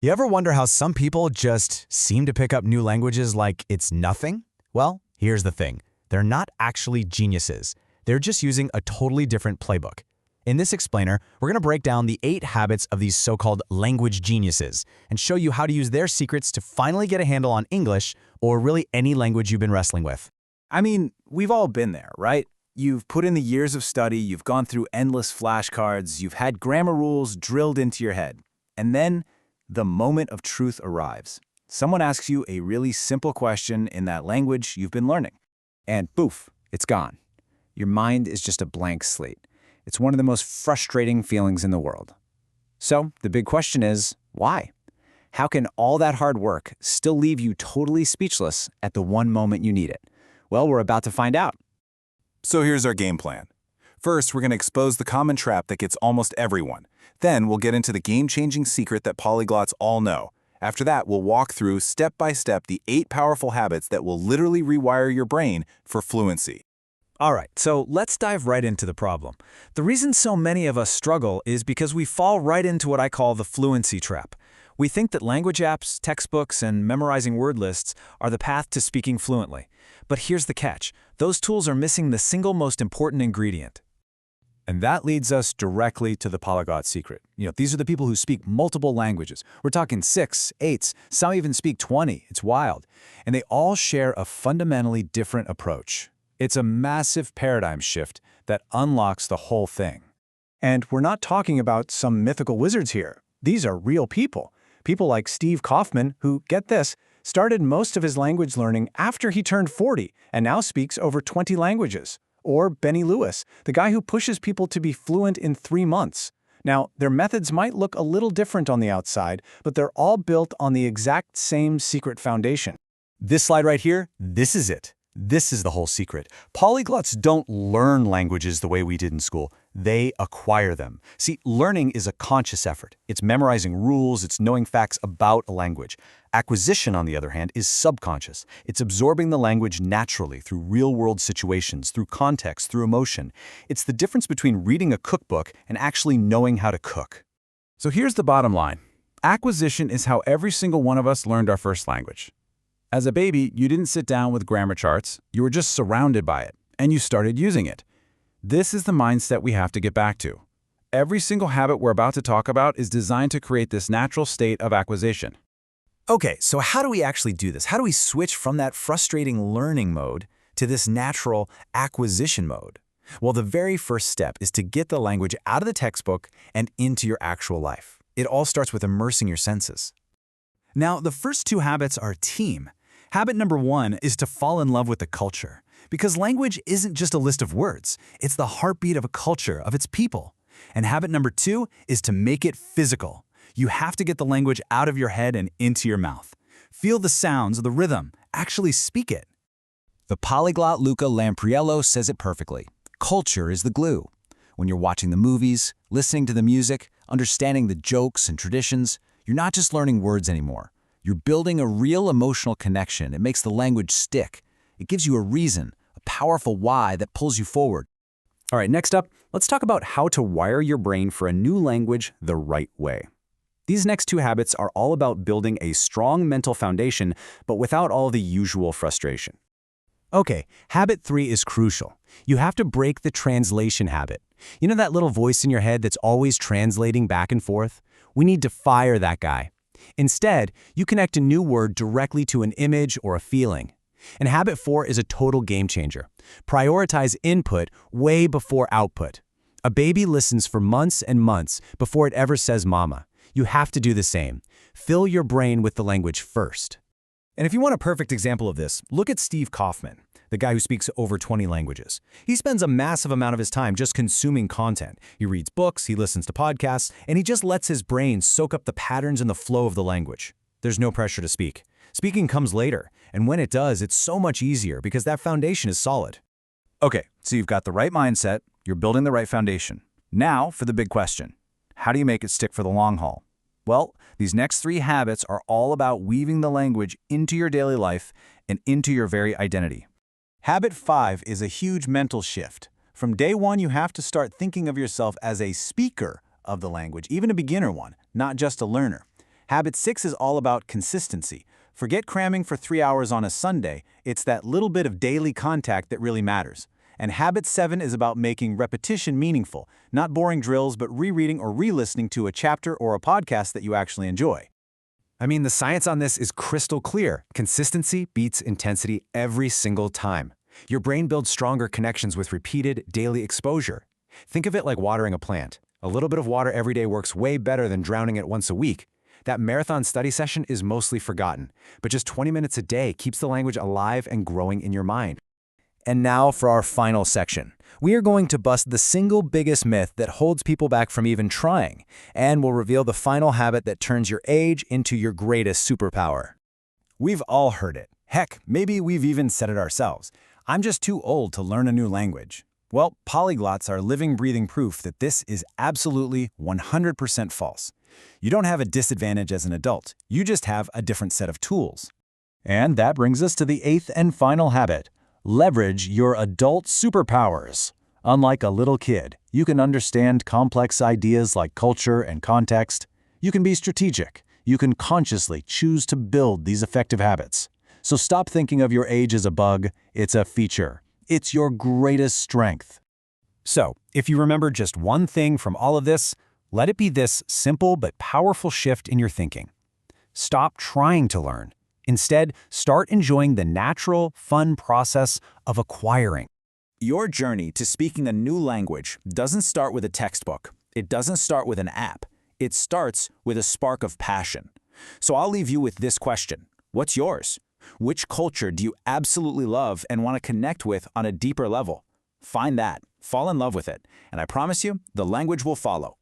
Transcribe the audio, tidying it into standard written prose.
You ever wonder how some people just seem to pick up new languages like it's nothing? Well, here's the thing. They're not actually geniuses. They're just using a totally different playbook. In this explainer, we're going to break down the 8 habits of these so-called language geniuses and show you how to use their secrets to finally get a handle on English or really any language you've been wrestling with. I mean, we've all been there, right? You've put in the years of study, you've gone through endless flashcards, you've had grammar rules drilled into your head. And then the moment of truth arrives. Someone asks you a really simple question in that language you've been learning. And poof, it's gone. Your mind is just a blank slate. It's one of the most frustrating feelings in the world. So the big question is, why? How can all that hard work still leave you totally speechless at the one moment you need it? Well, we're about to find out. So here's our game plan. First, we're going to expose the common trap that gets almost everyone. Then we'll get into the game-changing secret that polyglots all know. After that, we'll walk through step by step the 8 powerful habits that will literally rewire your brain for fluency. All right, so let's dive right into the problem. The reason so many of us struggle is because we fall right into what I call the fluency trap. We think that language apps, textbooks, and memorizing word lists are the path to speaking fluently. But here's the catch. Those tools are missing the single most important ingredient. And that leads us directly to the polyglot secret. These are the people who speak multiple languages. We're talking 6, 8, some even speak 20. It's wild. And they all share a fundamentally different approach. It's a massive paradigm shift that unlocks the whole thing. And we're not talking about some mythical wizards here. These are real people. People like Steve Kaufmann, who, get this, started most of his language learning after he turned 40 and now speaks over 20 languages. Or Benny Lewis, the guy who pushes people to be fluent in 3 months. Now, their methods might look a little different on the outside, but they're all built on the exact same secret foundation. This slide right here, this is it. This is the whole secret. Polyglots don't learn languages the way we did in school. They acquire them. See, learning is a conscious effort. It's memorizing rules, it's knowing facts about a language. Acquisition, on the other hand, is subconscious. It's absorbing the language naturally through real-world situations, through context, through emotion. It's the difference between reading a cookbook and actually knowing how to cook. So here's the bottom line. Acquisition is how every single one of us learned our first language. As a baby, you didn't sit down with grammar charts. You were just surrounded by it, and you started using it. This is the mindset we have to get back to. Every single habit we're about to talk about is designed to create this natural state of acquisition. Okay, so how do we actually do this? How do we switch from that frustrating learning mode to this natural acquisition mode? Well, the very first step is to get the language out of the textbook and into your actual life. It all starts with immersing your senses. Now, the first 2 habits are team. Habit number 1 is to fall in love with the culture. Because language isn't just a list of words. It's the heartbeat of a culture, of its people. And habit number 2 is to make it physical. You have to get the language out of your head and into your mouth. Feel the sounds, the rhythm. Actually speak it. The polyglot Luca Lampariello says it perfectly. Culture is the glue. When you're watching the movies, listening to the music, understanding the jokes and traditions, you're not just learning words anymore. You're building a real emotional connection. It makes the language stick. It gives you a reason, a powerful why that pulls you forward. All right, next up, let's talk about how to wire your brain for a new language the right way. These next 2 habits are all about building a strong mental foundation, but without all the usual frustration. Okay, habit 3 is crucial. You have to break the translation habit. You know that little voice in your head that's always translating back and forth? We need to fire that guy. Instead, you connect a new word directly to an image or a feeling. And habit 4 is a total game changer. Prioritize input way before output. A baby listens for months and months before it ever says mama. You have to do the same. Fill your brain with the language first. And if you want a perfect example of this, look at Steve Kaufmann, the guy who speaks over 20 languages. He spends a massive amount of his time just consuming content. He reads books, he listens to podcasts, and he just lets his brain soak up the patterns and the flow of the language. There's no pressure to speak. Speaking comes later, and when it does, it's so much easier because that foundation is solid. Okay, so you've got the right mindset, you're building the right foundation. Now for the big question. How do you make it stick for the long haul? Well, these next 3 habits are all about weaving the language into your daily life and into your very identity. Habit 5 is a huge mental shift. From day 1, you have to start thinking of yourself as a speaker of the language, even a beginner one, not just a learner. Habit 6 is all about consistency. Forget cramming for 3 hours on a Sunday. It's that little bit of daily contact that really matters. And habit 7 is about making repetition meaningful, not boring drills, but rereading or re-listening to a chapter or a podcast that you actually enjoy. I mean, the science on this is crystal clear. Consistency beats intensity every single time. Your brain builds stronger connections with repeated, daily exposure. Think of it like watering a plant. A little bit of water every day works way better than drowning it once a week. That marathon study session is mostly forgotten, but just 20 minutes a day keeps the language alive and growing in your mind. And now for our final section. We are going to bust the single biggest myth that holds people back from even trying, and we'll reveal the final habit that turns your age into your greatest superpower. We've all heard it. Heck, maybe we've even said it ourselves. I'm just too old to learn a new language. Well, polyglots are living, breathing proof that this is absolutely 100% false. You don't have a disadvantage as an adult. You just have a different set of tools. And that brings us to the 8th and final habit. Leverage your adult superpowers. Unlike a little kid, you can understand complex ideas like culture and context. You can be strategic. You can consciously choose to build these effective habits. So stop thinking of your age as a bug. It's a feature. It's your greatest strength. So, if you remember just one thing from all of this, let it be this simple but powerful shift in your thinking. Stop trying to learn. Instead, start enjoying the natural, fun process of acquiring. Your journey to speaking a new language doesn't start with a textbook. It doesn't start with an app. It starts with a spark of passion. So I'll leave you with this question. What's yours? Which culture do you absolutely love and want to connect with on a deeper level? Find that, fall in love with it, and I promise you, the language will follow.